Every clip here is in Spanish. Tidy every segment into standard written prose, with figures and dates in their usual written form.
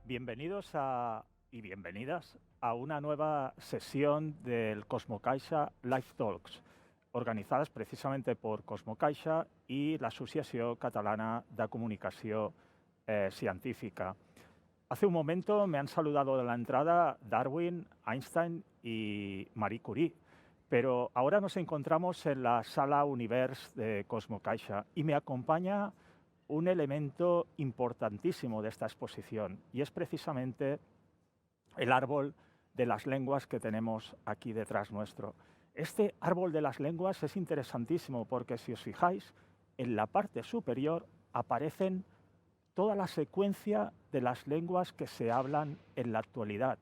Y bienvenidas a una nueva sesión del Cosmocaixa Live Talks, organizadas precisamente por Cosmocaixa y l'Associació Catalana de Comunicació Científica. Hace un momento me han saludado de la entrada Darwin, Einstein y Marie Curie, pero ahora nos encontramos en la sala Univers de Cosmocaixa y me acompaña un elemento importantísimo de esta exposición y es precisamente el árbol de las lenguas que tenemos aquí detrás nuestro. Este árbol de las lenguas es interesantísimo porque si os fijáis, en la parte superior aparecen toda la secuencia de las lenguas que se hablan en la actualidad.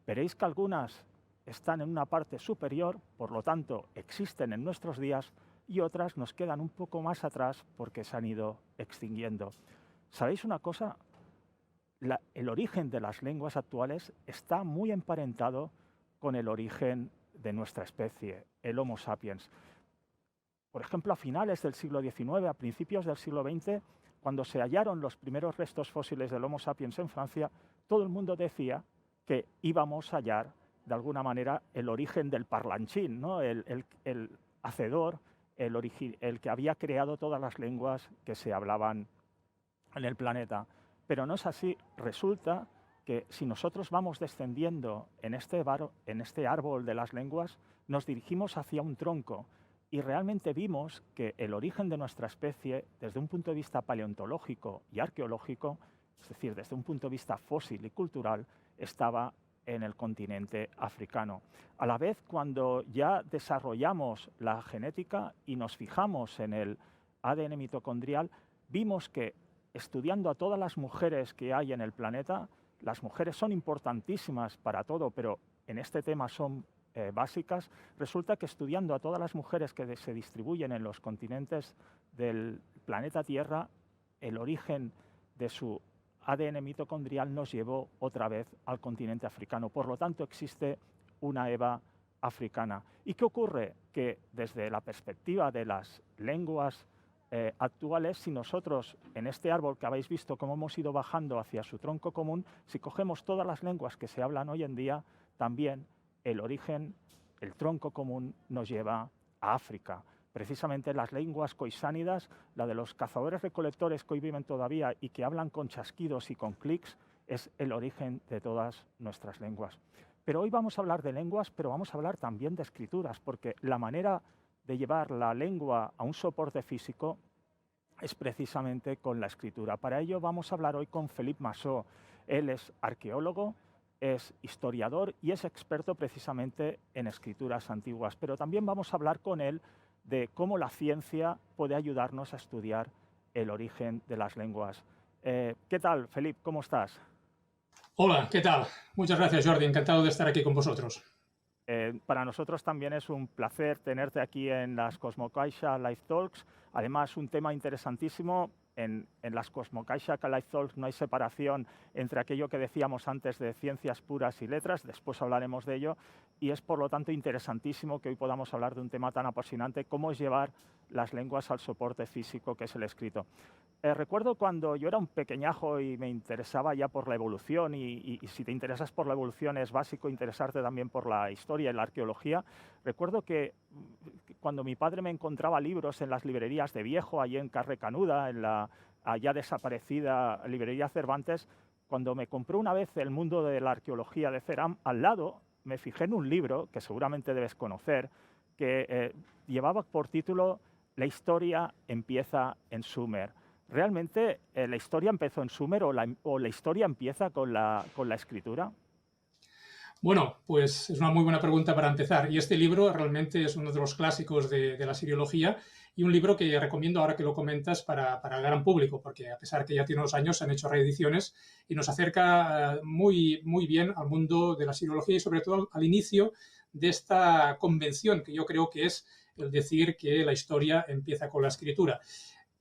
Veréis que algunas están en una parte superior, por lo tanto existen en nuestros días, y otras nos quedan un poco más atrás porque se han ido extinguiendo. ¿Sabéis una cosa? El origen de las lenguas actuales está muy emparentado con el origen de nuestra especie, el Homo sapiens. Por ejemplo, a finales del siglo XIX, a principios del siglo XX, cuando se hallaron los primeros restos fósiles del Homo sapiens en Francia, todo el mundo decía que íbamos a hallar, de alguna manera, el origen del parlanchín, ¿no? el hacedor, el que había creado todas las lenguas que se hablaban en el planeta. Pero no es así. Resulta que si nosotros vamos descendiendo en este árbol de las lenguas, nos dirigimos hacia un tronco y realmente vimos que el origen de nuestra especie, desde un punto de vista paleontológico y arqueológico, es decir, desde un punto de vista fósil y cultural, estaba en el continente africano. A la vez, cuando ya desarrollamos la genética y nos fijamos en el ADN mitocondrial, vimos que estudiando a todas las mujeres que hay en el planeta, las mujeres son importantísimas para todo, pero en este tema son básicas. Resulta que estudiando a todas las mujeres que se distribuyen en los continentes del planeta Tierra, el origen de su ADN mitocondrial nos llevó otra vez al continente africano. Por lo tanto, existe una Eva africana. ¿Y qué ocurre? Que desde la perspectiva de las lenguas actuales, si nosotros en este árbol que habéis visto cómo hemos ido bajando hacia su tronco común, si cogemos todas las lenguas que se hablan hoy en día, también el origen, el tronco común nos lleva a África. Precisamente las lenguas coisánidas, la de los cazadores-recolectores que hoy viven todavía y que hablan con chasquidos y con clics, es el origen de todas nuestras lenguas. Pero hoy vamos a hablar de lenguas, pero vamos a hablar también de escrituras, porque la manera de llevar la lengua a un soporte físico es precisamente con la escritura. Para ello vamos a hablar hoy con Philippe Massot. Él es arqueólogo, es historiador y es experto precisamente en escrituras antiguas. Pero también vamos a hablar con él de cómo la ciencia puede ayudarnos a estudiar el origen de las lenguas. ¿Qué tal, Philippe? ¿Cómo estás? Hola, ¿qué tal? Muchas gracias, Jordi. Encantado de estar aquí con vosotros. Para nosotros también es un placer tenerte aquí en las Cosmocaixa Live Talks. Además, un tema interesantísimo. En las Cosmocaixa Live Talks no hay separación entre aquello que decíamos antes de ciencias puras y letras, después hablaremos de ello, y es por lo tanto interesantísimo que hoy podamos hablar de un tema tan apasionante como es llevar las lenguas al soporte físico que es el escrito. Recuerdo cuando yo era un pequeñajo y me interesaba ya por la evolución y si te interesas por la evolución es básico interesarte también por la historia y la arqueología. Recuerdo que cuando mi padre me encontraba libros en las librerías de Viejo, allí en Carre Canuda, en la ya desaparecida librería Cervantes, cuando me compró una vez El mundo de la arqueología de Ceram, al lado me fijé en un libro que seguramente debes conocer, que llevaba por título La historia empieza en Sumer. ¿Realmente la historia empezó en Sumer o la historia empieza con la escritura? Bueno, pues es una muy buena pregunta para empezar. Y este libro realmente es uno de los clásicos de la siriología y un libro que recomiendo ahora que lo comentas para el gran público, porque a pesar que ya tiene unos años, se han hecho reediciones y nos acerca muy, muy bien al mundo de la siriología y sobre todo al inicio de esta convención que yo creo que es el decir que la historia empieza con la escritura.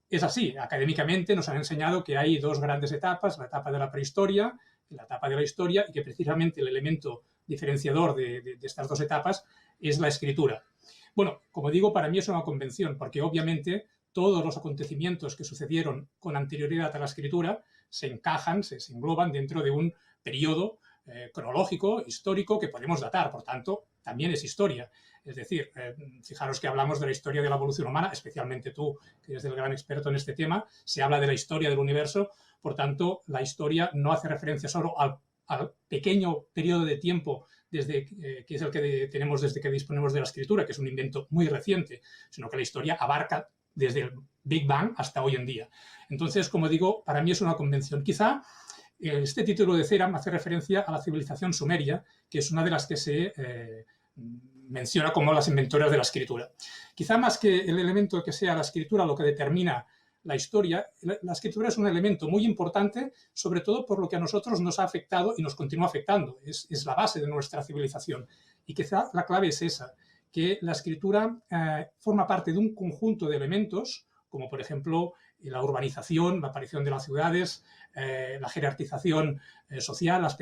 Es así, académicamente nos han enseñado que hay dos grandes etapas, la etapa de la prehistoria y la etapa de la historia, y que precisamente el elemento diferenciador de estas dos etapas es la escritura. Bueno, como digo, para mí es una convención, porque obviamente todos los acontecimientos que sucedieron con anterioridad a la escritura se encajan, se engloban dentro de un periodo cronológico, histórico, que podemos datar. Por tanto, también es historia. Es decir, fijaros que hablamos de la historia de la evolución humana, especialmente tú, que eres el gran experto en este tema, se habla de la historia del universo. Por tanto, la historia no hace referencia solo al pequeño periodo de tiempo que es el que tenemos desde que disponemos de la escritura, que es un invento muy reciente, sino que la historia abarca desde el Big Bang hasta hoy en día. Entonces, como digo, para mí es una convención. Quizá este título de Ceram hace referencia a la civilización sumeria, que es una de las que se menciona como las inventoras de la escritura. Quizá más que el elemento que sea la escritura lo que determina la historia, la escritura es un elemento muy importante, sobre todo por lo que a nosotros nos ha afectado y nos continúa afectando. Es la base de nuestra civilización. Y quizá la clave es esa, que la escritura forma parte de un conjunto de elementos, como por ejemplo la urbanización, la aparición de las ciudades, la jerarquización social, la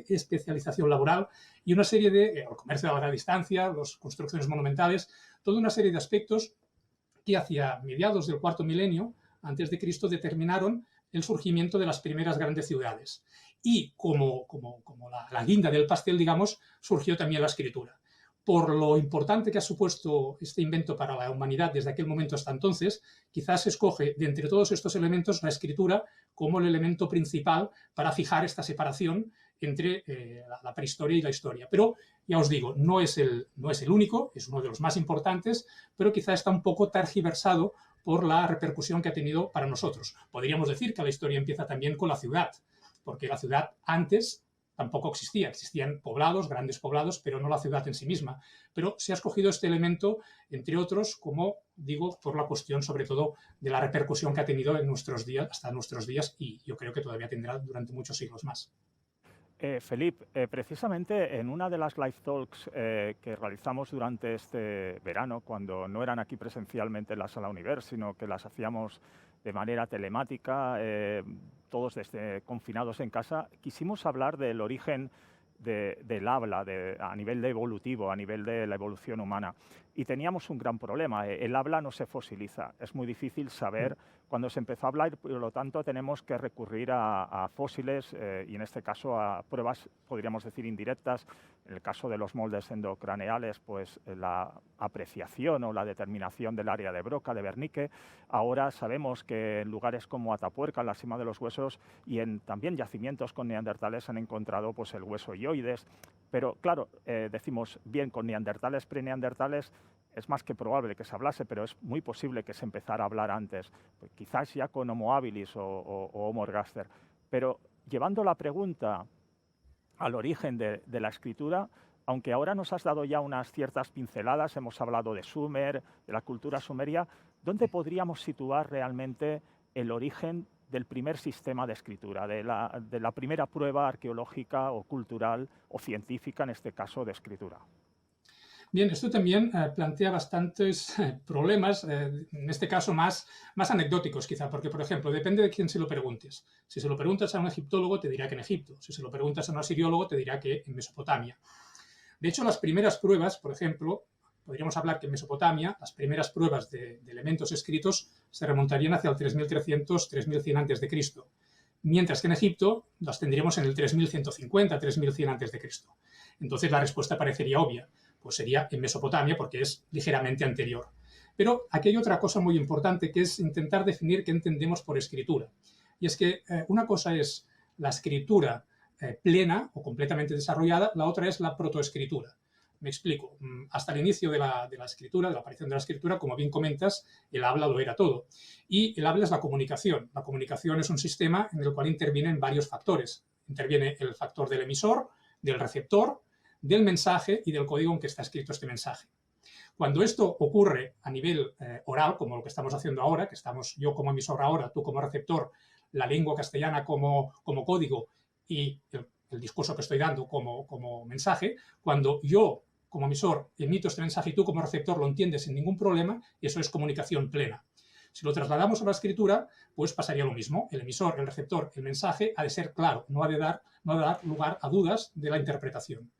especialización laboral y una serie de, el comercio a larga distancia, las construcciones monumentales, toda una serie de aspectos que hacia mediados del cuarto milenio antes de Cristo determinaron el surgimiento de las primeras grandes ciudades. Y como la guinda del pastel, digamos, surgió también la escritura. Por lo importante que ha supuesto este invento para la humanidad desde aquel momento hasta entonces, quizás se escoge de entre todos estos elementos la escritura como el elemento principal para fijar esta separación entre la prehistoria y la historia. Pero ya os digo, no es el único, es uno de los más importantes, pero quizá está un poco tergiversado por la repercusión que ha tenido para nosotros. Podríamos decir que la historia empieza también con la ciudad, porque la ciudad antes tampoco existía. Existían poblados, grandes poblados, pero no la ciudad en sí misma. Pero se ha escogido este elemento, entre otros, como digo, por la cuestión sobre todo de la repercusión que ha tenido en nuestros días, hasta nuestros días, y yo creo que todavía tendrá durante muchos siglos más. Felipe, precisamente en una de las live talks que realizamos durante este verano, cuando no eran aquí presencialmente en la Sala Univers, sino que las hacíamos de manera telemática, todos confinados en casa, quisimos hablar del origen del habla a nivel evolutivo, a nivel de la evolución humana. Y teníamos un gran problema, el habla no se fosiliza, es muy difícil saber cuándo se empezó a hablar, y por lo tanto tenemos que recurrir a fósiles y en este caso a pruebas, podríamos decir, indirectas. En el caso de los moldes endocraneales, pues la apreciación o la determinación del área de Broca, de Wernicke. Ahora sabemos que en lugares como Atapuerca, en la cima de los huesos, y en también yacimientos con neandertales han encontrado pues, el hueso ioides. Pero claro, decimos, bien, con neandertales, preneandertales, es más que probable que se hablase, pero es muy posible que se empezara a hablar antes, pues quizás ya con Homo habilis o Homo ergaster. Pero llevando la pregunta al origen de la escritura, aunque ahora nos has dado ya unas ciertas pinceladas, hemos hablado de Sumer, de la cultura sumeria, ¿dónde podríamos situar realmente el origen del primer sistema de escritura, de la primera prueba arqueológica o cultural o científica, en este caso, de escritura? Bien, esto también plantea bastantes problemas, en este caso más anecdóticos quizá, porque, por ejemplo, depende de quién se lo preguntes. Si se lo preguntas a un egiptólogo, te dirá que en Egipto. Si se lo preguntas a un asiriólogo, te dirá que en Mesopotamia. De hecho, las primeras pruebas, por ejemplo, podríamos hablar que en Mesopotamia, las primeras pruebas de elementos escritos se remontarían hacia el 3300-3100 a.C., mientras que en Egipto las tendríamos en el 3150-3100 a.C. Entonces la respuesta parecería obvia, pues sería en Mesopotamia porque es ligeramente anterior. Pero aquí hay otra cosa muy importante que es intentar definir qué entendemos por escritura. Y es que una cosa es la escritura plena o completamente desarrollada, la otra es la protoescritura. Me explico. Hasta el inicio de la escritura, de la aparición de la escritura, como bien comentas, el habla lo era todo. Y el habla es la comunicación. La comunicación es un sistema en el cual intervienen varios factores. Interviene el factor del emisor, del receptor, del mensaje y del código en que está escrito este mensaje. Cuando esto ocurre a nivel oral, como lo que estamos haciendo ahora, que estamos yo como emisor ahora, tú como receptor, la lengua castellana como código y el discurso que estoy dando como mensaje, cuando yo como emisor emito este mensaje y tú como receptor lo entiendes sin ningún problema, eso es comunicación plena. Si lo trasladamos a la escritura, pues pasaría lo mismo. El emisor, el receptor, el mensaje ha de ser claro, no ha de dar lugar a dudas de la interpretación.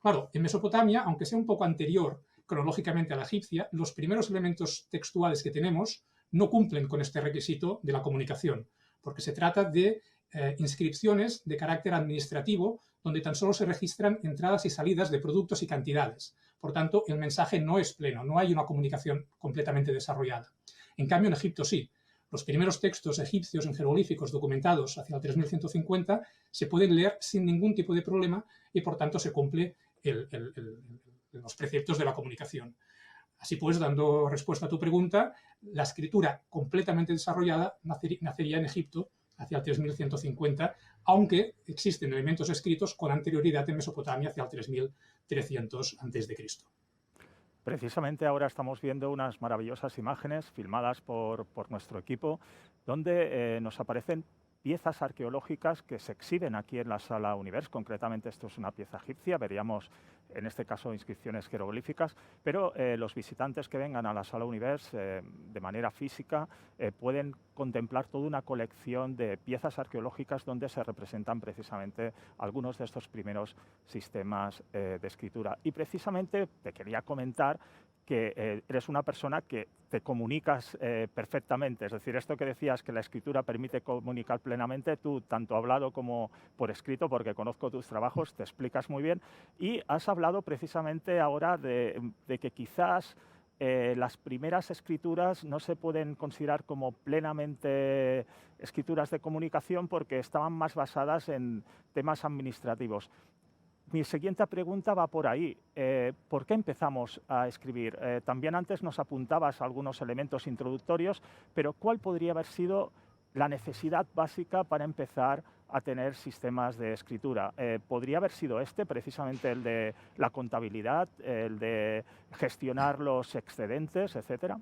Claro, en Mesopotamia, aunque sea un poco anterior cronológicamente a la egipcia, los primeros elementos textuales que tenemos no cumplen con este requisito de la comunicación. porque se trata de inscripciones de carácter administrativo donde tan solo se registran entradas y salidas de productos y cantidades. Por tanto, el mensaje no es pleno, no hay una comunicación completamente desarrollada. En cambio, en Egipto sí. Los primeros textos egipcios en jeroglíficos documentados hacia el 3150 se pueden leer sin ningún tipo de problema y, por tanto, se cumple los preceptos de la comunicación. Así pues, dando respuesta a tu pregunta, la escritura completamente desarrollada nacería en Egipto hacia el 3150, aunque existen elementos escritos con anterioridad en Mesopotamia hacia el 3300 a.C. Precisamente ahora estamos viendo unas maravillosas imágenes filmadas por nuestro equipo, donde nos aparecen piezas arqueológicas que se exhiben aquí en la Sala Univers. Concretamente, esto es una pieza egipcia, veríamos en este caso inscripciones jeroglíficas, pero los visitantes que vengan a la Sala Univers de manera física pueden contemplar toda una colección de piezas arqueológicas donde se representan precisamente algunos de estos primeros sistemas de escritura. Y precisamente te quería comentar que eres una persona que te comunicas perfectamente. Es decir, esto que decías que la escritura permite comunicar plenamente, tú tanto hablado como por escrito, porque conozco tus trabajos, te explicas muy bien. Y has hablado precisamente ahora de que quizás las primeras escrituras no se pueden considerar como plenamente escrituras de comunicación porque estaban más basadas en temas administrativos. Mi siguiente pregunta va por ahí. ¿Por qué empezamos a escribir? También antes nos apuntabas a algunos elementos introductorios, pero ¿cuál podría haber sido la necesidad básica para empezar a tener sistemas de escritura? ¿Podría haber sido precisamente el de la contabilidad, el de gestionar los excedentes, etcétera?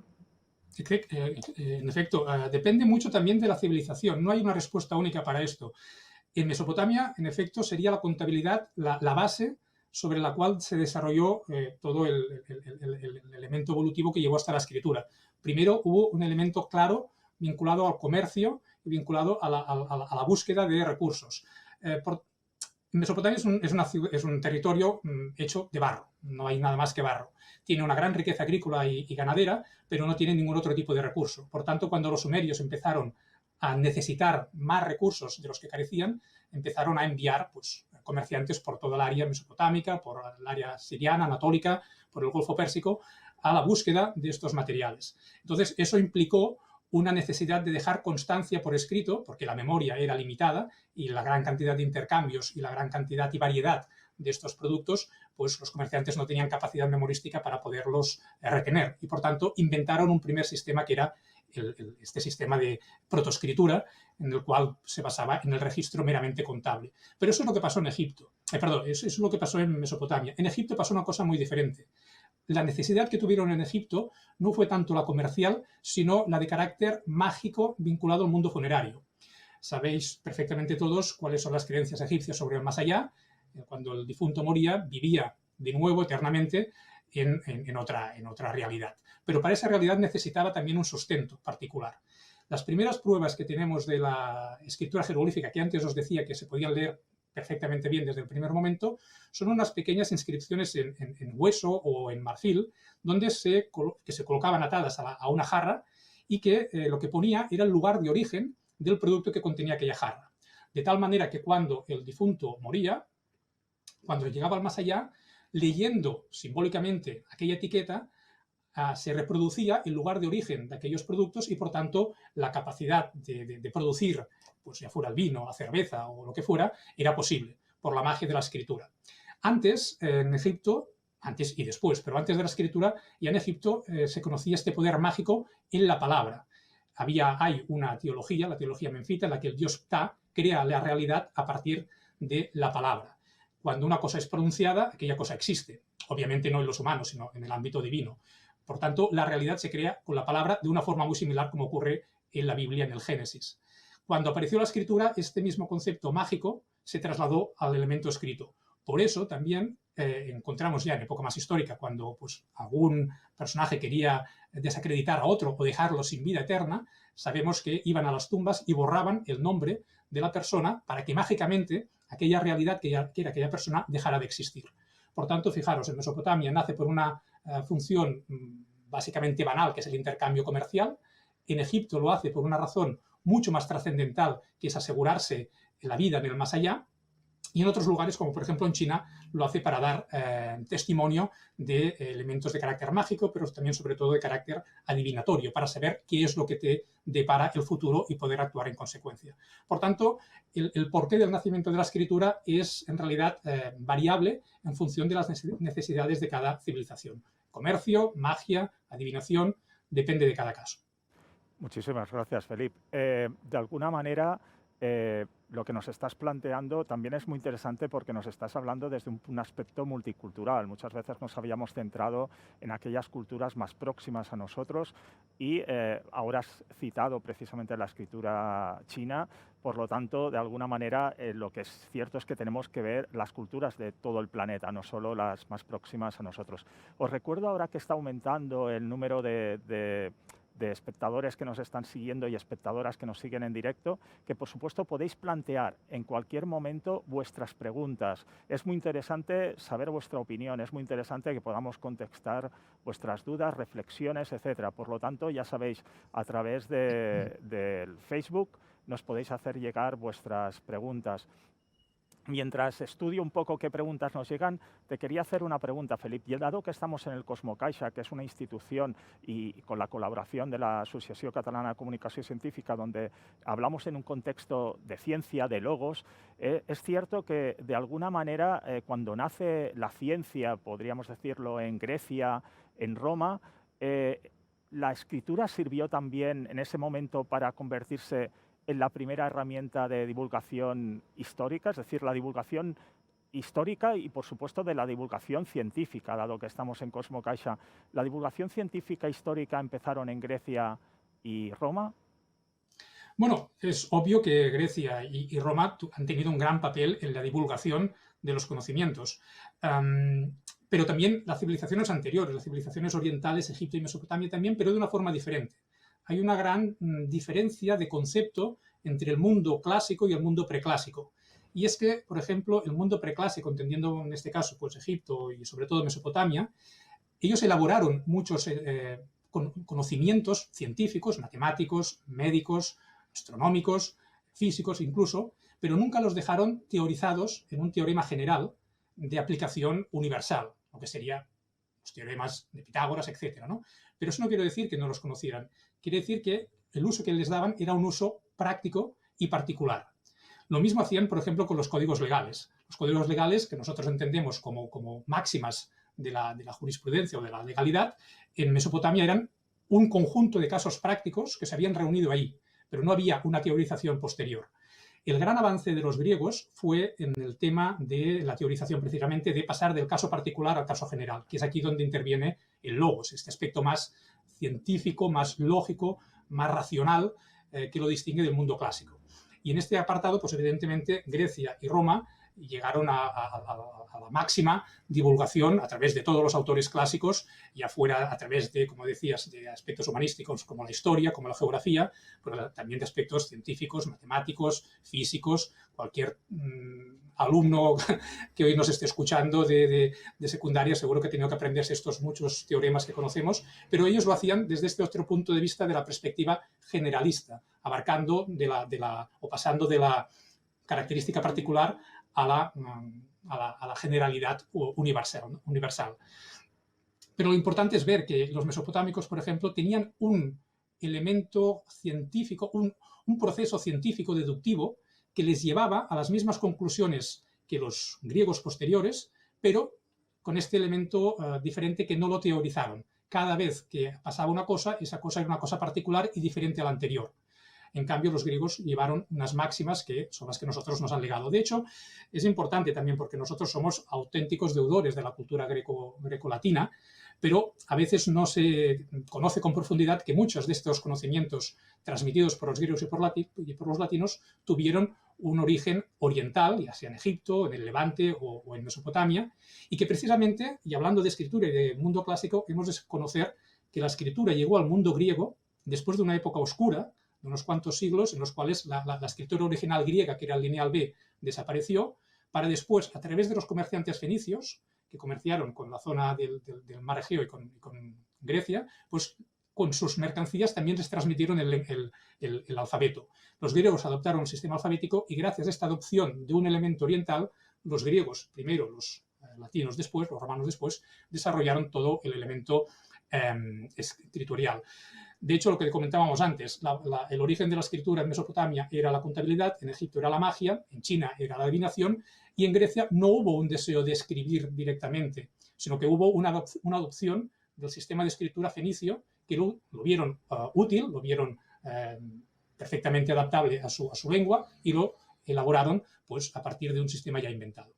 En efecto, depende mucho también de la civilización. No hay una respuesta única para esto. En Mesopotamia, en efecto, sería la contabilidad la base sobre la cual se desarrolló todo el elemento evolutivo que llevó hasta la escritura. Primero hubo un elemento claro vinculado al comercio y vinculado a la búsqueda de recursos. Mesopotamia es un territorio hecho de barro, no hay nada más que barro. Tiene una gran riqueza agrícola y ganadera, pero no tiene ningún otro tipo de recurso. Por tanto, cuando los sumerios empezaron a necesitar más recursos de los que carecían, empezaron a enviar comerciantes por toda el área mesopotámica, por el área siriana, anatólica, por el Golfo Pérsico, a la búsqueda de estos materiales. Entonces, eso implicó una necesidad de dejar constancia por escrito, porque la memoria era limitada y la gran cantidad de intercambios y la gran cantidad y variedad de estos productos, pues los comerciantes no tenían capacidad memorística para poderlos retener. Y, por tanto, inventaron un primer sistema que era este sistema de protoescritura, en el cual se basaba en el registro meramente contable. Pero eso es lo que pasó en Egipto. Eso es lo que pasó en Mesopotamia. En Egipto pasó una cosa muy diferente. La necesidad que tuvieron en Egipto no fue tanto la comercial, sino la de carácter mágico vinculado al mundo funerario. Sabéis perfectamente todos cuáles son las creencias egipcias sobre el más allá. Cuando el difunto moría, vivía de nuevo eternamente en otra realidad. Pero para esa realidad necesitaba también un sustento particular. Las primeras pruebas que tenemos de la escritura jeroglífica, que antes os decía que se podían leer perfectamente bien desde el primer momento, son unas pequeñas inscripciones en hueso o en marfil, donde se colocaban atadas a una jarra y que lo que ponía era el lugar de origen del producto que contenía aquella jarra. De tal manera que cuando el difunto moría, cuando llegaba al más allá, leyendo simbólicamente aquella etiqueta, se reproducía el lugar de origen de aquellos productos y, por tanto, la capacidad de producir, pues ya fuera el vino, la cerveza o lo que fuera, era posible por la magia de la escritura. Antes, en Egipto, antes y después, pero antes de la escritura, ya en Egipto se conocía este poder mágico en la palabra. Hay una teología, la teología menfita, en la que el dios Ptah crea la realidad a partir de la palabra. Cuando una cosa es pronunciada, aquella cosa existe. Obviamente no en los humanos, sino en el ámbito divino. Por tanto, la realidad se crea con la palabra de una forma muy similar como ocurre en la Biblia, en el Génesis. Cuando apareció la escritura, este mismo concepto mágico se trasladó al elemento escrito. Por eso también encontramos ya en época más histórica, cuando algún personaje quería desacreditar a otro o dejarlo sin vida eterna, sabemos que iban a las tumbas y borraban el nombre de la persona para que mágicamente aquella realidad que era aquella persona dejara de existir. Por tanto, fijaros, en Mesopotamia nace por una función básicamente banal, que es el intercambio comercial. En Egipto lo hace por una razón mucho más trascendental, que es asegurarse la vida en el más allá, y en otros lugares, como por ejemplo en China, lo hace para dar testimonio de elementos de carácter mágico, pero también sobre todo de carácter adivinatorio, para saber qué es lo que te depara el futuro y poder actuar en consecuencia. Por tanto, el porqué del nacimiento de la escritura es en realidad variable en función de las necesidades de cada civilización. Comercio, magia, adivinación, depende de cada caso. Muchísimas gracias, Felipe. De alguna manera, lo que nos estás planteando también es muy interesante porque nos estás hablando desde un aspecto multicultural. Muchas veces nos habíamos centrado en aquellas culturas más próximas a nosotros y ahora has citado precisamente la escritura china. Por lo tanto, de alguna manera, lo que es cierto es que tenemos que ver las culturas de todo el planeta, no solo las más próximas a nosotros. Os recuerdo ahora que está aumentando el número de espectadores que nos están siguiendo y espectadoras que nos siguen en directo, que por supuesto podéis plantear en cualquier momento vuestras preguntas. Es muy interesante saber vuestra opinión, es muy interesante que podamos contestar vuestras dudas, reflexiones, etcétera. Por lo tanto, ya sabéis, a través del Facebook nos podéis hacer llegar vuestras preguntas. Mientras estudio un poco qué preguntas nos llegan, te quería hacer una pregunta, Felipe. Y dado que estamos en el Cosmocaixa, que es una institución y con la colaboración de la Asociación Catalana de Comunicación Científica, donde hablamos en un contexto de ciencia, de logos, es cierto que de alguna manera cuando nace la ciencia, podríamos decirlo en Grecia, en Roma, la escritura sirvió también en ese momento para convertirse en la primera herramienta de divulgación histórica, es decir, la divulgación histórica y, por supuesto, de la divulgación científica, dado que estamos en Cosmocaixa. ¿La divulgación científica histórica empezaron en Grecia y Roma? Bueno, es obvio que Grecia y Roma han tenido un gran papel en la divulgación de los conocimientos. Pero también las civilizaciones anteriores, las civilizaciones orientales, Egipto y Mesopotamia también, pero de una forma diferente. Hay una gran diferencia de concepto entre el mundo clásico y el mundo preclásico. Y es que, por ejemplo, el mundo preclásico, entendiendo en este caso pues, Egipto y sobre todo Mesopotamia, ellos elaboraron muchos conocimientos científicos, matemáticos, médicos, astronómicos, físicos incluso, pero nunca los dejaron teorizados en un teorema general de aplicación universal, lo que sería los teoremas de Pitágoras, etc., ¿no? Pero eso no quiere decir que no los conocieran. Quiere decir que el uso que les daban era un uso práctico y particular. Lo mismo hacían, por ejemplo, con los códigos legales. Los códigos legales, que nosotros entendemos como máximas de la jurisprudencia o de la legalidad, en Mesopotamia eran un conjunto de casos prácticos que se habían reunido ahí, pero no había una teorización posterior. El gran avance de los griegos fue en el tema de la teorización, precisamente de pasar del caso particular al caso general, que es aquí donde interviene el logos, este aspecto más científico, más lógico, más racional, que lo distingue del mundo clásico. Y en este apartado, pues evidentemente, Grecia y Roma llegaron a la máxima divulgación a través de todos los autores clásicos y afuera a través de, como decías, de aspectos humanísticos como la historia, como la geografía, pero también de aspectos científicos, matemáticos, físicos. Cualquier alumno que hoy nos esté escuchando de secundaria seguro que ha tenido que aprenderse estos muchos teoremas que conocemos, pero ellos lo hacían desde este otro punto de vista de la perspectiva generalista, abarcando o pasando de la característica particular a la generalidad universal. Pero lo importante es ver que los mesopotámicos, por ejemplo, tenían un elemento científico, un proceso científico deductivo que les llevaba a las mismas conclusiones que los griegos posteriores, pero con este elemento diferente que no lo teorizaron. Cada vez que pasaba una cosa, esa cosa era una cosa particular y diferente a la anterior. En cambio, los griegos llevaron unas máximas que son las que nosotros nos han legado. De hecho, es importante también porque nosotros somos auténticos deudores de la cultura grecolatina, pero a veces no se conoce con profundidad que muchos de estos conocimientos transmitidos por los griegos y por los latinos tuvieron un origen oriental, ya sea en Egipto, en el Levante o en Mesopotamia, y que precisamente, y hablando de escritura y de mundo clásico, hemos de conocer que la escritura llegó al mundo griego después de una época oscura, de unos cuantos siglos en los cuales la escritura original griega, que era el lineal B, desapareció, para después, a través de los comerciantes fenicios, que comerciaron con la zona del Mar Egeo y con Grecia, pues con sus mercancías también les transmitieron el alfabeto. Los griegos adoptaron el sistema alfabético y gracias a esta adopción de un elemento oriental, los griegos primero, los latinos después, los romanos después, desarrollaron todo el elemento escritorial. De hecho, lo que comentábamos antes, el origen de la escritura en Mesopotamia era la contabilidad, en Egipto era la magia, en China era la adivinación y en Grecia no hubo un deseo de escribir directamente, sino que hubo una adopción del sistema de escritura fenicio que lo vieron útil, lo vieron perfectamente adaptable a su lengua y lo elaboraron pues, a partir de un sistema ya inventado.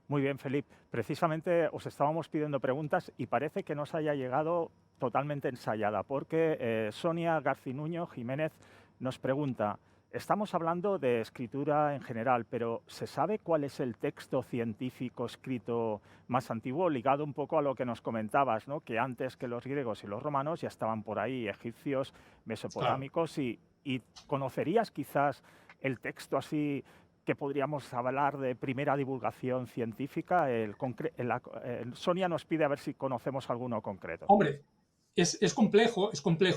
Muy bien, Felipe. Precisamente os estábamos pidiendo preguntas y parece que nos haya llegado totalmente ensayada, porque Sonia Garcinuño Jiménez nos pregunta, estamos hablando de escritura en general, pero ¿se sabe cuál es el texto científico escrito más antiguo? Ligado un poco a lo que nos comentabas, ¿no? Que antes que los griegos y los romanos ya estaban por ahí egipcios, mesopotámicos, claro. y ¿conocerías quizás el texto así que podríamos hablar de primera divulgación científica? Sonia nos pide a ver si conocemos alguno concreto. Hombre, es complejo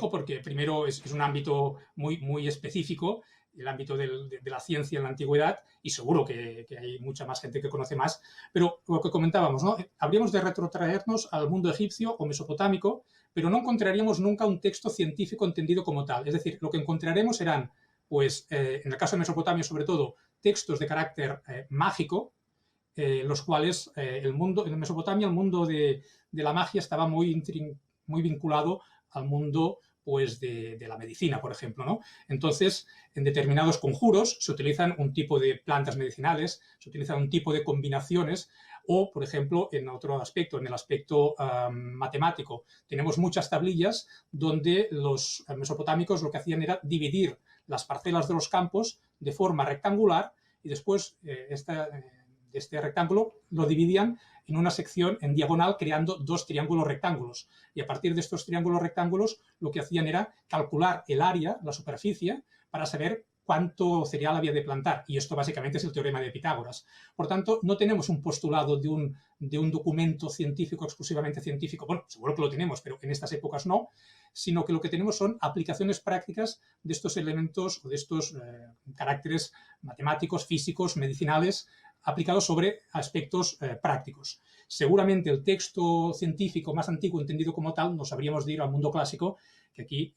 porque primero es un ámbito muy específico, el ámbito de la ciencia en la antigüedad, y seguro que hay mucha más gente que conoce más, pero lo que comentábamos, ¿no? Habríamos de retrotraernos al mundo egipcio o mesopotámico, pero no encontraríamos nunca un texto científico entendido como tal. Es decir, lo que encontraremos serán, pues, en el caso de Mesopotamia sobre todo, textos de carácter mágico, los cuales en Mesopotamia el mundo de la magia estaba muy vinculado al mundo pues, de la medicina, por ejemplo, ¿no? Entonces, en determinados conjuros se utilizan un tipo de plantas medicinales, se utilizan un tipo de combinaciones, o, por ejemplo, en otro aspecto, en el aspecto matemático, tenemos muchas tablillas donde los mesopotámicos lo que hacían era dividir las parcelas de los campos de forma rectangular y después este rectángulo lo dividían en una sección en diagonal creando dos triángulos rectángulos. Y a partir de estos triángulos rectángulos lo que hacían era calcular el área, la superficie, para saber cuánto cereal había de plantar. Y esto básicamente es el teorema de Pitágoras. Por tanto, no tenemos un postulado de un documento científico, exclusivamente científico. Bueno, seguro que lo tenemos, pero en estas épocas no, sino que lo que tenemos son aplicaciones prácticas de estos elementos o de estos caracteres matemáticos, físicos, medicinales, aplicados sobre aspectos prácticos. Seguramente el texto científico más antiguo entendido como tal nos habríamos de ir al mundo clásico, que aquí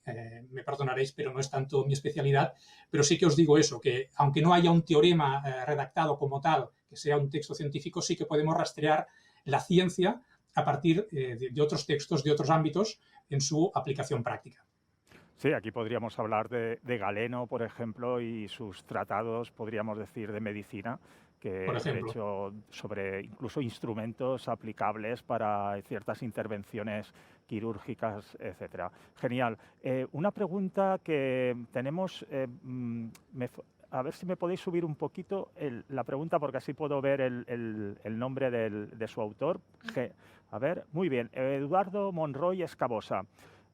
me perdonaréis, pero no es tanto mi especialidad, pero sí que os digo eso, que aunque no haya un teorema redactado como tal, que sea un texto científico, sí que podemos rastrear la ciencia a partir de otros textos, de otros ámbitos, en su aplicación práctica. Sí, aquí podríamos hablar de Galeno, por ejemplo, y sus tratados, podríamos decir, de medicina, que de hecho sobre incluso instrumentos aplicables para ciertas intervenciones quirúrgicas, etcétera. Genial. Una pregunta que tenemos, a ver si me podéis subir un poquito la pregunta, porque así puedo ver el nombre de su autor. A ver, muy bien, Eduardo Monroy Escabosa.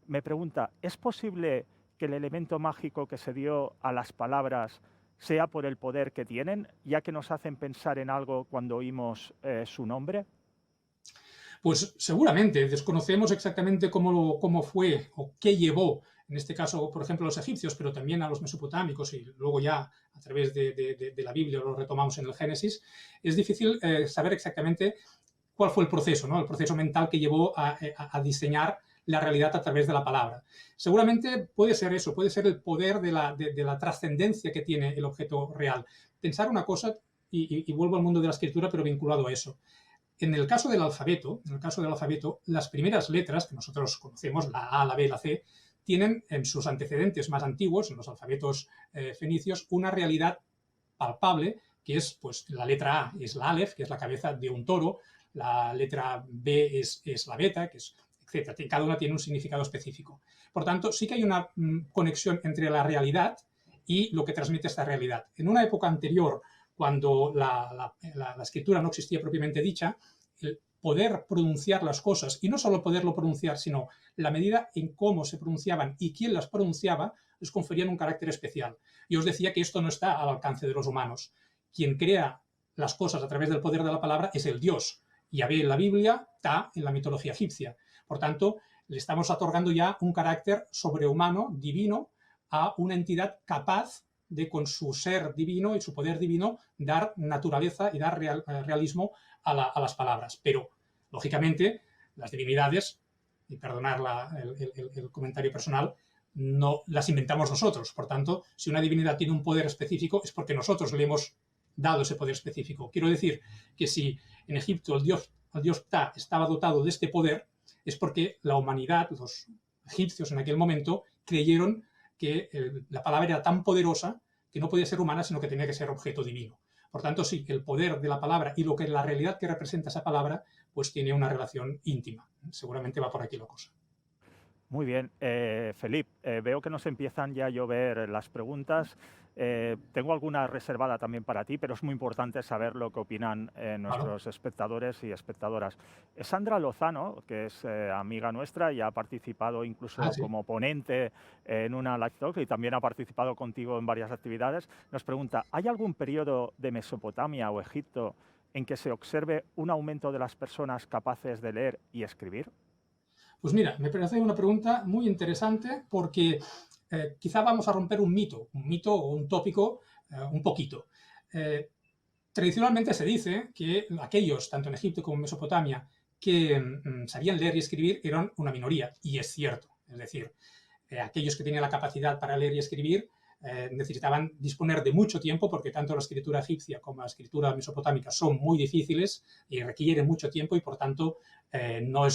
Me pregunta, ¿es posible que el elemento mágico que se dio a las palabras sea por el poder que tienen, ya que nos hacen pensar en algo cuando oímos su nombre? Pues seguramente, desconocemos exactamente cómo fue o qué llevó, en este caso, por ejemplo, a los egipcios, pero también a los mesopotámicos y luego ya a través de la Biblia lo retomamos en el Génesis. Es difícil saber exactamente cuál fue el proceso, ¿no? El proceso mental que llevó a diseñar la realidad a través de la palabra. Seguramente puede ser eso, puede ser el poder de la trascendencia que tiene el objeto real. Pensar una cosa, y vuelvo al mundo de la escritura, pero vinculado a eso. En el caso del alfabeto, las primeras letras que nosotros conocemos, la A, la B, la C, tienen en sus antecedentes más antiguos, en los alfabetos fenicios, una realidad palpable, que es, pues, la letra A es la Aleph, que es la cabeza de un toro, la letra B es la beta, que es etcétera. Cada una tiene un significado específico. Por tanto, sí que hay una conexión entre la realidad y lo que transmite esta realidad. En una época anterior, cuando la escritura no existía propiamente dicha, el poder pronunciar las cosas, y no solo poderlo pronunciar, sino la medida en cómo se pronunciaban y quién las pronunciaba, les conferían un carácter especial. Y os decía que esto no está al alcance de los humanos. Quien crea las cosas a través del poder de la palabra es el Dios. Yahvé en la Biblia, Ta en la mitología egipcia. Por tanto, le estamos otorgando ya un carácter sobrehumano, divino, a una entidad capaz de, con su ser divino y su poder divino, dar naturaleza y dar realismo a las palabras. Pero, lógicamente, las divinidades, y perdonar el comentario personal, no las inventamos nosotros. Por tanto, si una divinidad tiene un poder específico es porque nosotros le hemos dado ese poder específico. Quiero decir que si en Egipto el dios Ptah estaba dotado de este poder, es porque la humanidad, los egipcios en aquel momento, creyeron que la palabra era tan poderosa que no podía ser humana, sino que tenía que ser objeto divino. Por tanto, sí, el poder de la palabra y lo que la realidad que representa esa palabra, pues tiene una relación íntima. Seguramente va por aquí la cosa. Muy bien, Felipe, veo que nos empiezan ya a llover las preguntas. Tengo alguna reservada también para ti, pero es muy importante saber lo que opinan nuestros espectadores y espectadoras. Sandra Lozano, que es amiga nuestra y ha participado incluso como ponente en una live talk y también ha participado contigo en varias actividades, nos pregunta, ¿hay algún periodo de Mesopotamia o Egipto en que se observe un aumento de las personas capaces de leer y escribir? Pues mira, me parece una pregunta muy interesante porque quizá vamos a romper un mito o un tópico un poquito. Tradicionalmente se dice que aquellos, tanto en Egipto como en Mesopotamia, que sabían leer y escribir eran una minoría, y es cierto. Es decir, aquellos que tenían la capacidad para leer y escribir necesitaban disponer de mucho tiempo, porque tanto la escritura egipcia como la escritura mesopotámica son muy difíciles y requieren mucho tiempo, y por tanto no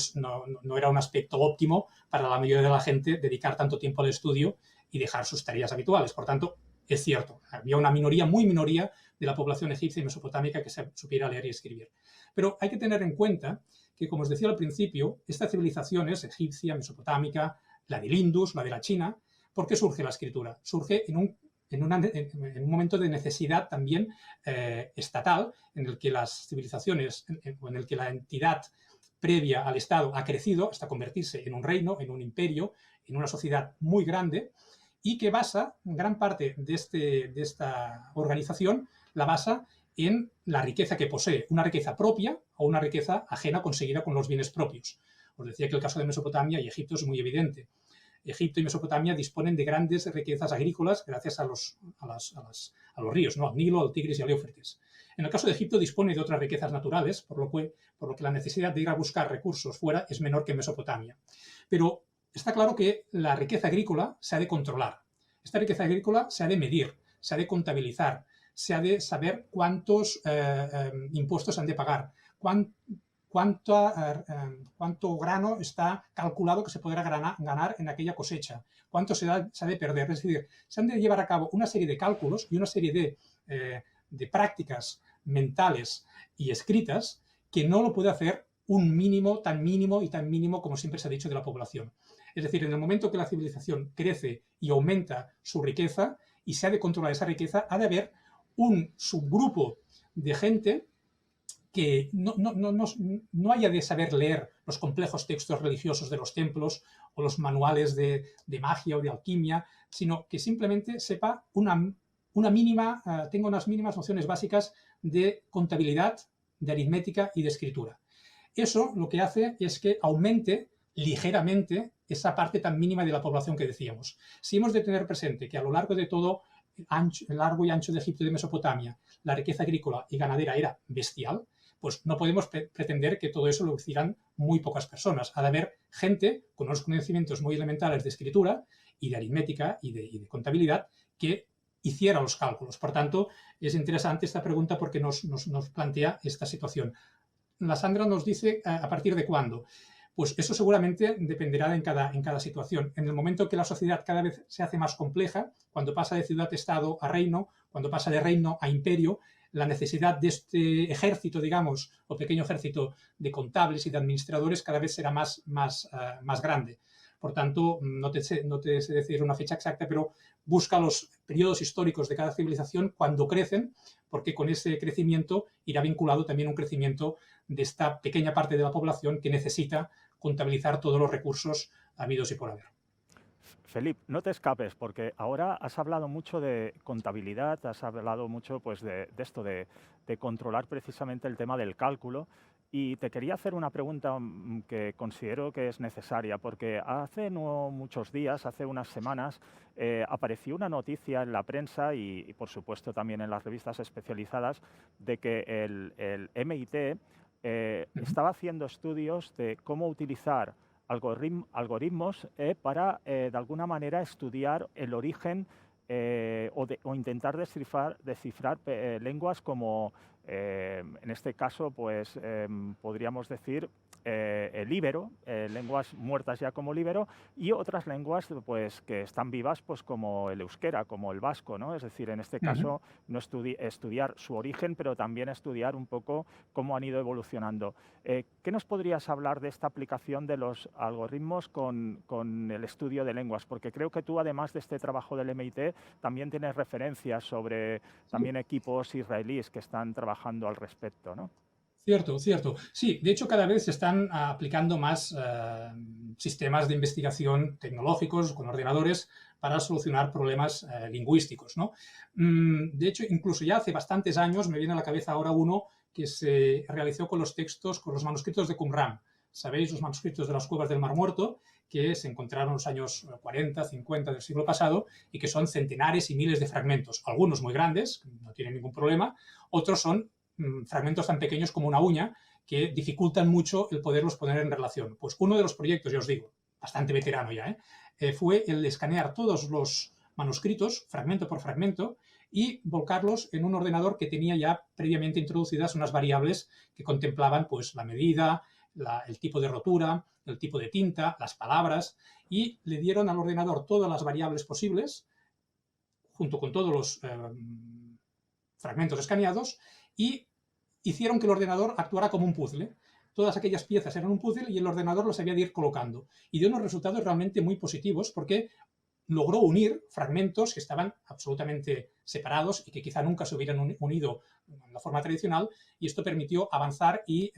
era un aspecto óptimo para la mayoría de la gente dedicar tanto tiempo al estudio y dejar sus tareas habituales. Por tanto, es cierto, había una minoría, muy minoría, de la población egipcia y mesopotámica que supiera leer y escribir. Pero hay que tener en cuenta que, como os decía al principio, estas civilizaciones, egipcia, mesopotámica, la del Indus, la de la China, ¿por qué surge la escritura? Surge en un momento de necesidad también estatal, en el que las civilizaciones, en el que la entidad previa al Estado ha crecido hasta convertirse en un reino, en un imperio, en una sociedad muy grande, y que basa gran parte de esta organización, la basa en la riqueza que posee, una riqueza propia o una riqueza ajena conseguida con los bienes propios. Os decía que el caso de Mesopotamia y Egipto es muy evidente. Egipto y Mesopotamia disponen de grandes riquezas agrícolas gracias a los ríos, ¿no? Al Nilo, al Tigris y al Éufrates. En el caso de Egipto dispone de otras riquezas naturales, por lo que la necesidad de ir a buscar recursos fuera es menor que en Mesopotamia. Pero está claro que la riqueza agrícola se ha de controlar. Esta riqueza agrícola se ha de medir, se ha de contabilizar, se ha de saber cuántos impuestos han de pagar, cuánto grano está calculado que se podrá ganar en aquella cosecha, cuánto se ha de perder. Es decir, se han de llevar a cabo una serie de cálculos y una serie de prácticas mentales y escritas que no lo puede hacer un mínimo, tan mínimo y tan mínimo como siempre se ha dicho de la población. Es decir, en el momento que la civilización crece y aumenta su riqueza y se ha de controlar esa riqueza, ha de haber un subgrupo de gente que no haya de saber leer los complejos textos religiosos de los templos o los manuales de magia o de alquimia, sino que simplemente sepa tenga unas mínimas nociones básicas de contabilidad, de aritmética y de escritura. Eso lo que hace es que aumente ligeramente esa parte tan mínima de la población que decíamos. Si hemos de tener presente que a lo largo de todo el largo y ancho de Egipto y de Mesopotamia, la riqueza agrícola y ganadera era bestial, pues no podemos pretender que todo eso lo hicieran muy pocas personas. Ha de haber gente con unos conocimientos muy elementales de escritura y de aritmética y de contabilidad que hiciera los cálculos. Por tanto, es interesante esta pregunta porque nos plantea esta situación. La Sandra nos dice a partir de cuándo. Pues eso seguramente dependerá en cada situación. En el momento que la sociedad cada vez se hace más compleja, cuando pasa de ciudad-estado a reino, cuando pasa de reino a imperio, la necesidad de este ejército, digamos, o pequeño ejército de contables y de administradores cada vez será más grande. Por tanto, no te sé decir una fecha exacta, pero busca los periodos históricos de cada civilización cuando crecen, porque con ese crecimiento irá vinculado también un crecimiento de esta pequeña parte de la población que necesita contabilizar todos los recursos habidos y por haber. Felip, no te escapes, porque ahora has hablado mucho de contabilidad, has hablado mucho pues, de esto, de controlar precisamente el tema del cálculo. Y te quería hacer una pregunta que considero que es necesaria, porque hace no muchos días, hace unas semanas, apareció una noticia en la prensa y, por supuesto también en las revistas especializadas de que el MIT estaba haciendo estudios de cómo utilizar algoritmos para, de alguna manera, estudiar el origen o intentar descifrar lenguas como, en este caso, pues podríamos decir el íbero, lenguas muertas ya como el íbero, y otras lenguas pues, que están vivas, pues como el euskera, como el vasco, ¿no? Es decir, en este Ujú. caso, no estudiar su origen, pero también estudiar un poco cómo han ido evolucionando. ¿Qué nos podrías hablar de esta aplicación de los algoritmos con el estudio de lenguas? Porque creo que tú, además de este trabajo del MIT, también tienes referencias sobre Sí. también equipos israelíes que están trabajando al respecto, ¿no? Cierto, cierto. Sí, de hecho cada vez se están aplicando más sistemas de investigación tecnológicos con ordenadores para solucionar problemas lingüísticos, ¿no? De hecho, incluso ya hace bastantes años, me viene a la cabeza ahora uno que se realizó con los textos, con los manuscritos de Qumran. ¿Sabéis? Los manuscritos de las cuevas del Mar Muerto, que se encontraron en los años 40, 50 del siglo pasado y que son centenares y miles de fragmentos. Algunos muy grandes, no tienen ningún problema, otros son fragmentos tan pequeños como una uña que dificultan mucho el poderlos poner en relación. Pues uno de los proyectos, ya os digo, bastante veterano ya, fue el de escanear todos los manuscritos, fragmento por fragmento, y volcarlos en un ordenador que tenía ya previamente introducidas unas variables que contemplaban pues, la medida, el tipo de rotura, el tipo de tinta, las palabras, y le dieron al ordenador todas las variables posibles, junto con todos los fragmentos escaneados, y hicieron que el ordenador actuara como un puzzle. Todas aquellas piezas eran un puzzle y el ordenador las había de ir colocando. Y dio unos resultados realmente muy positivos porque logró unir fragmentos que estaban absolutamente separados y que quizá nunca se hubieran unido en la forma tradicional, y esto permitió avanzar y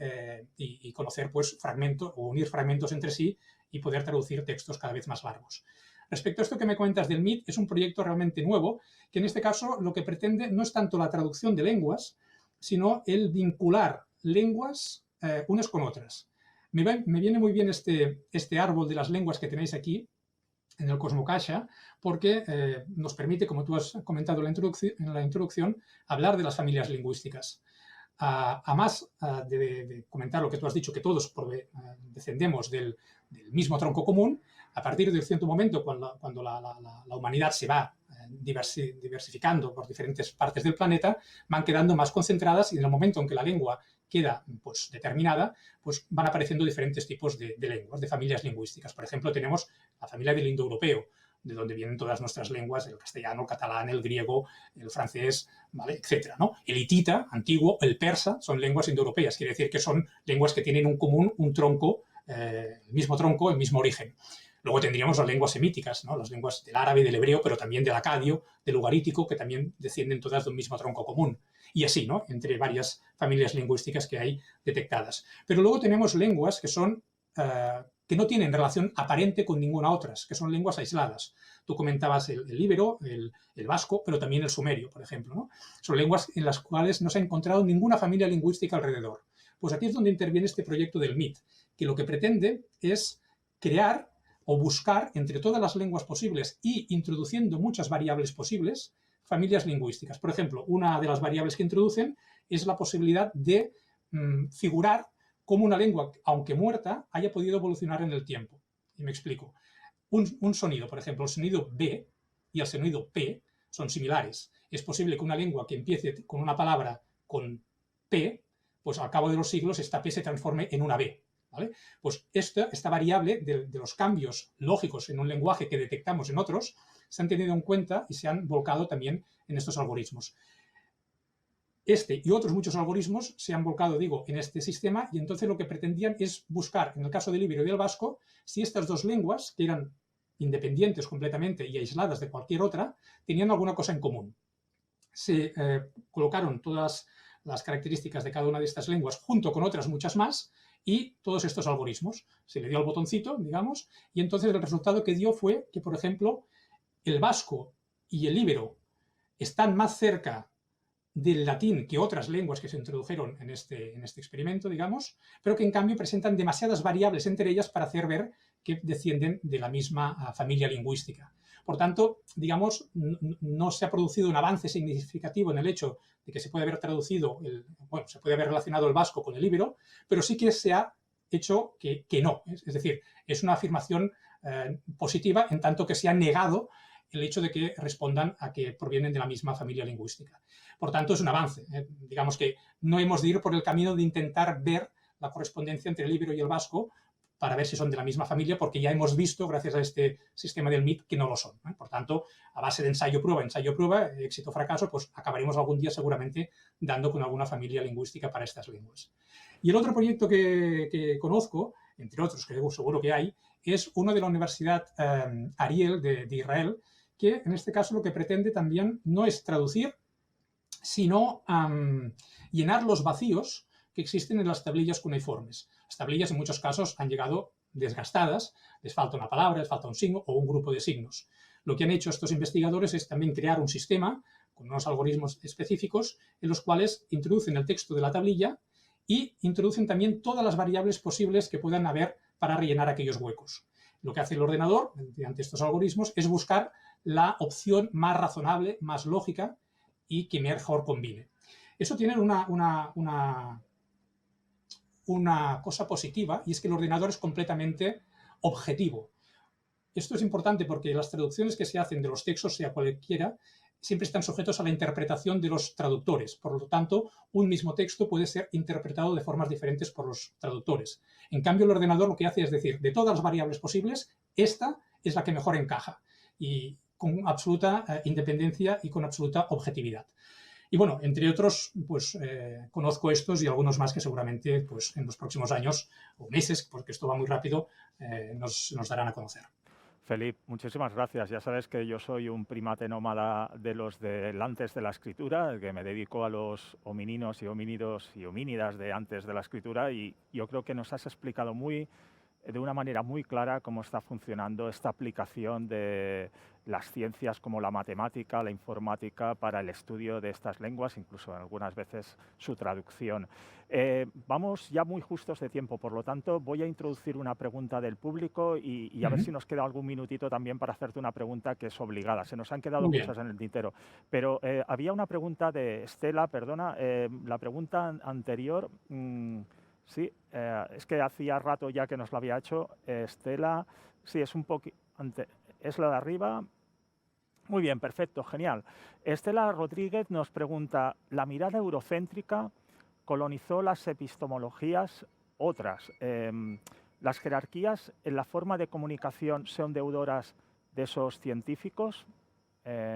conocer pues, fragmentos o unir fragmentos entre sí y poder traducir textos cada vez más largos. Respecto a esto que me comentas del MIT, es un proyecto realmente nuevo que en este caso lo que pretende no es tanto la traducción de lenguas, sino el vincular lenguas unas con otras. Me viene muy bien este árbol de las lenguas que tenéis aquí en el Cosmocaixa, porque nos permite, como tú has comentado en la introducción, hablar de las familias lingüísticas. A más de comentar lo que tú has dicho, que todos descendemos del mismo tronco común, a partir de cierto momento, cuando la humanidad se va diversificando por diferentes partes del planeta, van quedando más concentradas, y en el momento en que la lengua queda pues, determinada, pues van apareciendo diferentes tipos de lenguas, de familias lingüísticas. Por ejemplo, tenemos la familia del indoeuropeo, de donde vienen todas nuestras lenguas, el castellano, el catalán, el griego, el francés, ¿vale? Etcétera, ¿no? El hitita, antiguo, el persa, son lenguas indoeuropeas, quiere decir que son lenguas que tienen un común, un tronco, el mismo tronco, el mismo origen. Luego tendríamos las lenguas semíticas, ¿no? Las lenguas del árabe, del hebreo, pero también del acadio, del ugarítico, que también descienden todas de un mismo tronco común. Y así, ¿no? Entre varias familias lingüísticas que hay detectadas. Pero luego tenemos lenguas que son que no tienen relación aparente con ninguna otra, que son lenguas aisladas. Tú comentabas el íbero, el vasco, pero también el sumerio, por ejemplo, ¿no? Son lenguas en las cuales no se ha encontrado ninguna familia lingüística alrededor. Pues aquí es donde interviene este proyecto del MIT, que lo que pretende es crear o buscar entre todas las lenguas posibles y introduciendo muchas variables posibles, familias lingüísticas. Por ejemplo, una de las variables que introducen es la posibilidad de figurar cómo una lengua, aunque muerta, haya podido evolucionar en el tiempo. Y me explico. Un sonido, por ejemplo, el sonido B y el sonido P son similares. Es posible que una lengua que empiece con una palabra con P, pues al cabo de los siglos esta P se transforme en una B. ¿Vale? Pues esta variable de los cambios lógicos en un lenguaje que detectamos en otros se han tenido en cuenta y se han volcado también en estos algoritmos. Este y otros muchos algoritmos se han volcado, digo, en este sistema, y entonces lo que pretendían es buscar, en el caso del íbero y del vasco, si estas dos lenguas, que eran independientes completamente y aisladas de cualquier otra, tenían alguna cosa en común. Se colocaron todas las características de cada una de estas lenguas junto con otras muchas más y todos estos algoritmos. Se le dio al botoncito, digamos, y entonces el resultado que dio fue que, por ejemplo, el vasco y el íbero están más cerca del latín que otras lenguas que se introdujeron en este experimento, digamos, pero que en cambio presentan demasiadas variables entre ellas para hacer ver que descienden de la misma familia lingüística. Por tanto, digamos, no se ha producido un avance significativo en el hecho de que se puede haber traducido, se puede haber relacionado el vasco con el íbero, pero sí que se ha hecho que no. Es decir, es una afirmación positiva en tanto que se ha negado el hecho de que respondan a que provienen de la misma familia lingüística. Por tanto, es un avance. Digamos que no hemos de ir por el camino de intentar ver la correspondencia entre el íbero y el vasco para ver si son de la misma familia, porque ya hemos visto, gracias a este sistema del MIT, que no lo son. Por tanto, a base de ensayo-prueba, éxito-fracaso, pues acabaremos algún día seguramente dando con alguna familia lingüística para estas lenguas. Y el otro proyecto que conozco, entre otros que seguro que hay, es uno de la Universidad Ariel de Israel, que en este caso lo que pretende también no es traducir, sino llenar los vacíos que existen en las tablillas cuneiformes. Las tablillas en muchos casos han llegado desgastadas, les falta una palabra, les falta un signo o un grupo de signos. Lo que han hecho estos investigadores es también crear un sistema con unos algoritmos específicos en los cuales introducen el texto de la tablilla y introducen también todas las variables posibles que puedan haber para rellenar aquellos huecos. Lo que hace el ordenador, mediante estos algoritmos, es buscar la opción más razonable, más lógica y que mejor combine. Eso tiene una cosa positiva, y es que el ordenador es completamente objetivo. Esto es importante porque las traducciones que se hacen de los textos, sea cualquiera, siempre están sujetos a la interpretación de los traductores. Por lo tanto, un mismo texto puede ser interpretado de formas diferentes por los traductores. En cambio, el ordenador lo que hace es decir, de todas las variables posibles, esta es la que mejor encaja, y con absoluta independencia y con absoluta objetividad. Y bueno, entre otros, pues conozco estos y algunos más que seguramente pues, en los próximos años o meses, porque esto va muy rápido, nos darán a conocer. Felipe, muchísimas gracias. Ya sabes que yo soy un primate nómada de los del antes de la escritura, que me dedico a los homininos y homínidos y homínidas de antes de la escritura, y yo creo que nos has explicado de una manera muy clara cómo está funcionando esta aplicación de las ciencias como la matemática, la informática para el estudio de estas lenguas, incluso algunas veces su traducción. Vamos ya muy justos de tiempo, por lo tanto voy a introducir una pregunta del público y a ver si nos queda algún minutito también para hacerte una pregunta que es obligada. Se nos han quedado muchas en el tintero, pero había una pregunta de Estela, perdona, la pregunta anterior... Sí, es que hacía rato ya que nos lo había hecho. Estela, sí, es un poquito... Es la de arriba. Muy bien, perfecto, genial. Estela Rodríguez nos pregunta, ¿la mirada eurocéntrica colonizó las epistemologías otras? ¿Las jerarquías en la forma de comunicación son deudoras de esos científicos?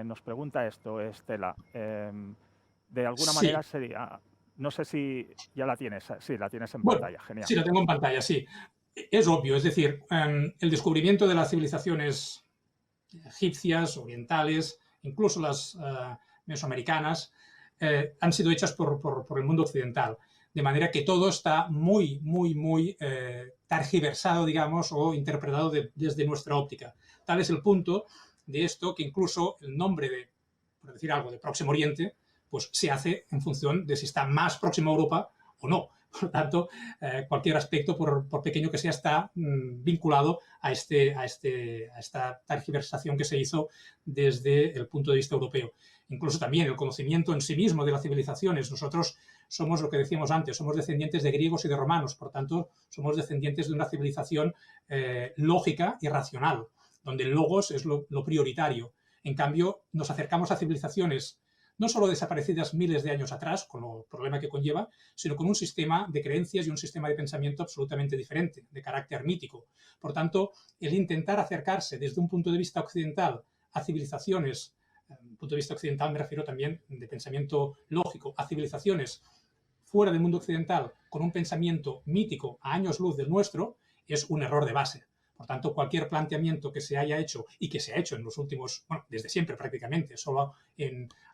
Nos pregunta esto, Estela. De alguna manera sería... No sé si ya la tienes. Sí, la tienes en pantalla. Genial. Sí, la tengo en pantalla, sí. Es obvio, es decir, el descubrimiento de las civilizaciones egipcias, orientales, incluso las mesoamericanas, han sido hechas por el mundo occidental. De manera que todo está muy tergiversado, digamos, o interpretado desde nuestra óptica. Tal es el punto de esto que incluso el nombre de, por decir algo, de Próximo Oriente, pues se hace en función de si está más próximo a Europa o no. Por lo tanto, cualquier aspecto, por pequeño que sea, está vinculado a esta tergiversación que se hizo desde el punto de vista europeo. Incluso también el conocimiento en sí mismo de las civilizaciones. Nosotros somos lo que decíamos antes, somos descendientes de griegos y de romanos, por tanto, somos descendientes de una civilización lógica y racional, donde el logos es lo prioritario. En cambio, nos acercamos a civilizaciones no solo desaparecidas miles de años atrás, con el problema que conlleva, sino con un sistema de creencias y un sistema de pensamiento absolutamente diferente, de carácter mítico. Por tanto, el intentar acercarse desde un punto de vista occidental a civilizaciones, punto de vista occidental me refiero también de pensamiento lógico, a civilizaciones fuera del mundo occidental con un pensamiento mítico a años luz del nuestro, es un error de base. Por tanto, cualquier planteamiento que se haya hecho y que se ha hecho en los últimos, bueno, desde siempre prácticamente, solo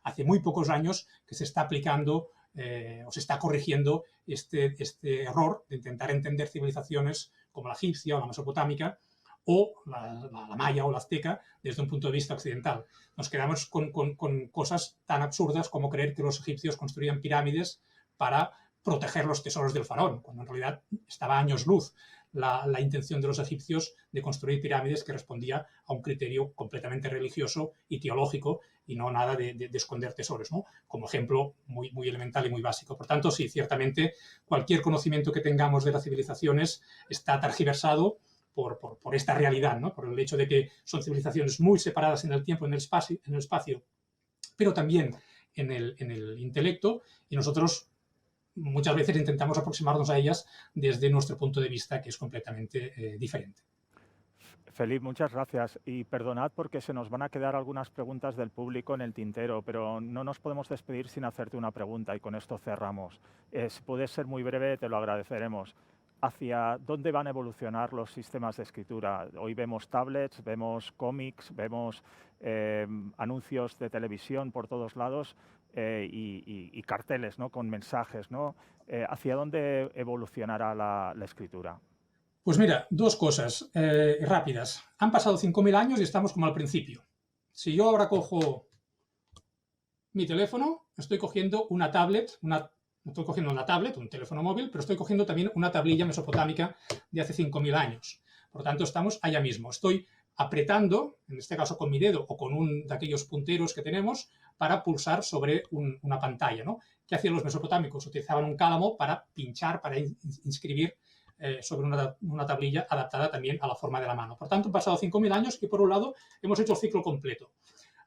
hace muy pocos años que se está aplicando o se está corrigiendo este error de intentar entender civilizaciones como la egipcia o la mesopotámica o la maya o la azteca desde un punto de vista occidental. Nos quedamos con cosas tan absurdas como creer que los egipcios construían pirámides para proteger los tesoros del faraón, cuando en realidad estaba a años luz la intención de los egipcios de construir pirámides que respondía a un criterio completamente religioso y teológico y no nada de esconder tesoros, ¿no? Como ejemplo muy, muy elemental y muy básico. Por tanto, sí, ciertamente cualquier conocimiento que tengamos de las civilizaciones está tergiversado por esta realidad, ¿no? Por el hecho de que son civilizaciones muy separadas en el tiempo, en el espacio, pero también en el intelecto, y nosotros muchas veces intentamos aproximarnos a ellas desde nuestro punto de vista, que es completamente diferente. Felip, muchas gracias y perdonad porque se nos van a quedar algunas preguntas del público en el tintero, pero no nos podemos despedir sin hacerte una pregunta y con esto cerramos. Si puedes ser muy breve, te lo agradeceremos. ¿Hacia dónde van a evolucionar los sistemas de escritura? Hoy vemos tablets, vemos cómics, vemos anuncios de televisión por todos lados y carteles, ¿no? Con mensajes, ¿no? ¿Hacia dónde evolucionará la escritura? Pues mira, dos cosas rápidas. Han pasado 5.000 años y estamos como al principio. Si yo ahora cojo mi teléfono, estoy cogiendo una tablet, un teléfono móvil, pero estoy cogiendo también una tablilla mesopotámica de hace 5.000 años. Por lo tanto, estamos allá mismo. Estoy apretando, en este caso con mi dedo o con un de aquellos punteros que tenemos, para pulsar sobre una pantalla, ¿no? ¿Qué hacían los mesopotámicos? Utilizaban un cálamo para pinchar, para inscribir sobre una tablilla adaptada también a la forma de la mano. Por tanto, han pasado 5.000 años y, por un lado, hemos hecho el ciclo completo.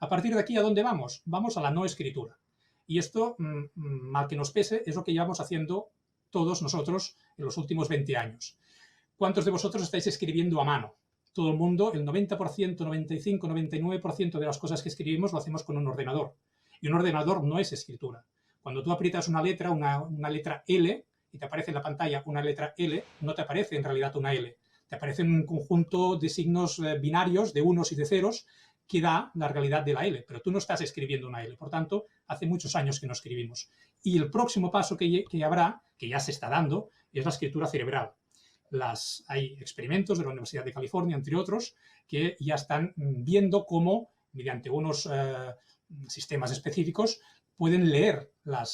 A partir de aquí, ¿a dónde vamos? Vamos a la no escritura. Y esto, mal que nos pese, es lo que llevamos haciendo todos nosotros en los últimos 20 años. ¿Cuántos de vosotros estáis escribiendo a mano? Todo el mundo, el 90%, 95, 99% de las cosas que escribimos lo hacemos con un ordenador. Y un ordenador no es escritura. Cuando tú aprietas una letra, una letra L, y te aparece en la pantalla una letra L, no te aparece en realidad una L. Te aparece un conjunto de signos binarios, de unos y de ceros, que da la realidad de la L, pero tú no estás escribiendo una L. Por tanto, hace muchos años que no escribimos. Y el próximo paso que habrá, que ya se está dando, es la escritura cerebral. Hay experimentos de la Universidad de California, entre otros, que ya están viendo cómo, mediante unos sistemas específicos, pueden leer la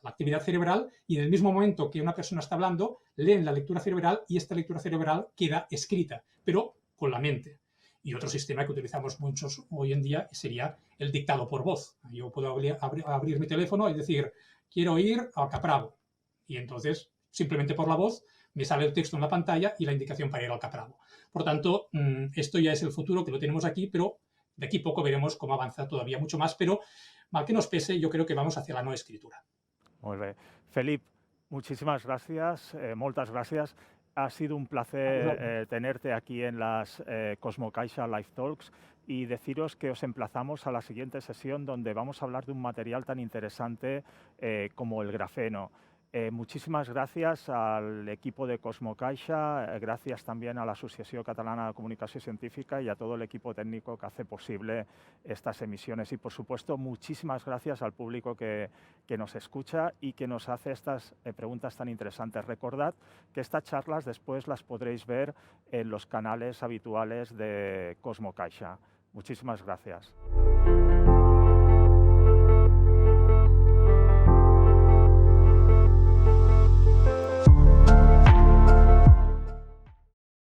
actividad cerebral y en el mismo momento que una persona está hablando, leen la lectura cerebral y esta lectura cerebral queda escrita, pero con la mente. Y otro sistema que utilizamos muchos hoy en día sería el dictado por voz. Yo puedo abrir mi teléfono y decir, quiero ir a Capravo. Y entonces, simplemente por la voz, me sale el texto en la pantalla y la indicación para ir al Capravo. Por tanto, esto ya es el futuro, que lo tenemos aquí, pero de aquí poco veremos cómo avanza todavía mucho más, pero mal que nos pese, yo creo que vamos hacia la no escritura. Molt bé. Felip, muchísimas gracias, moltes gràcies. Ha sido un placer tenerte aquí en las Cosmocaixa Live Talks y deciros que os emplazamos a la siguiente sesión donde vamos a hablar de un material tan interesante como el grafeno. Muchísimas gracias al equipo de Cosmocaixa, gracias también a la Asociación Catalana de Comunicación Científica y a todo el equipo técnico que hace posible estas emisiones. Y, por supuesto, muchísimas gracias al público que nos escucha y que nos hace estas preguntas tan interesantes. Recordad que estas charlas después las podréis ver en los canales habituales de Cosmocaixa. Muchísimas gracias.